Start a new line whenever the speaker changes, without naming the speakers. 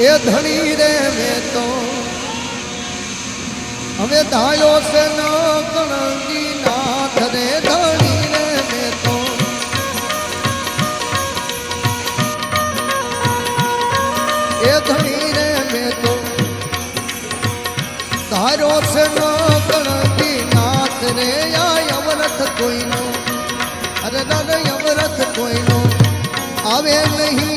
એ ધણી રે મેં તો હવે ધાયો છે ન કણકી નાથ રે ધણી રે મેં તો એ ધણી રે મેં તો ધારો છે ન કણકી નાથ રે આ યમરથ કોઈનો અરે દાદા યમરથ કોઈનો આવે નહીં